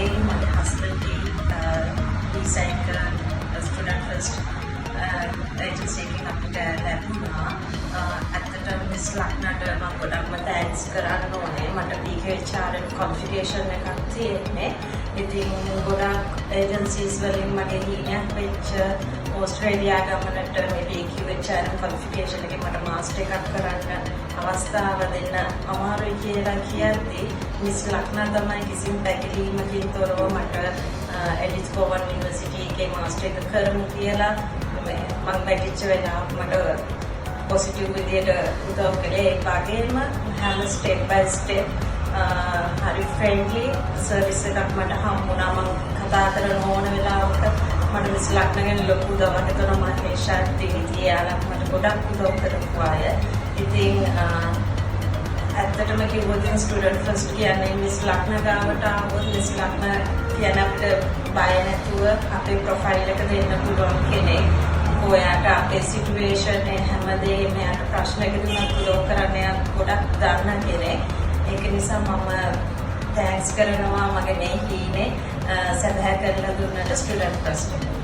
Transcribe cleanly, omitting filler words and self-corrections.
මගේ මගේ හස්බන්ඩ්ගේ වීසා එක ස්ටුඩන්ට් ෆස්ට් ඒජන්සි එකකින් අපිට ලැබුණා. ඇත්තටම මිස් ලක්නට මම ගොඩක්ම තෑන්ක්ස් කරන්න ඕනේ. මට PKHR කොන්ෆිගරේෂන් එකක් තියෙන්නේ. ඉතින් ගොඩක් ඒජන්සිස් වලින් මගේ හීනයක් වෙච්ච ඕස්ට්‍රේලියා ගමනට මේ PKHR කොන්ෆිගරේෂන් එකේ මට මාස්ටර් එකක් කරන්න අවස්ථාව දෙන්න අමාරුයි කියලා කියද්දී මිස් ලක්නා තමයි කිසිම පැකිලීමකින් තොරව මට එඩිස් ගෝවන් යුනිවර්සිටි එකේ මාස්ටර් එක කරමු කියලා මම පැටිච්ච වෙලාව මට පොසිටිව් විදියට උදව් කළේ. ඒ වගේම හැම ස්ටෙප් බයි ස්ටෙප් හරි ෆ්‍රෙන්ඩ්ලි සර්විස් එකක් මට හම්බුණා. මම කතා කරන ඕන වෙලාවක මට මිස් ලක්නා ගැන ලොකු උදව්වක් කරනවා. මහේෂාත් දිවිතියාලා මට ගොඩක් උදව් කරපු අය. ඉතින් ඇත්තටම කිව්වොත් ස්ටුඩන්ට් ෆස්ට් කියන්නේ මිස් ලක්නා ගාවට ආවොත් මිස් ලක්නා කියන අපිට බය නැතුව අපේ ප්‍රොෆයිල් එක දෙන්න පුළුවන් කෙනෙක්. ඔයාට අපේ සිටුේෂන් හැමදේම යාට ප්‍රශ්නයකට උනත් උදව් කරන්න යා ගොඩක් දන්න කෙනෙක්. ඒක නිසා මම තෑන්ක්ස් කරනවා මගේ මේ හීනේ සැබෑ කරලා දුන්නට ස්ටුඩන්ට් ෆස්ට්.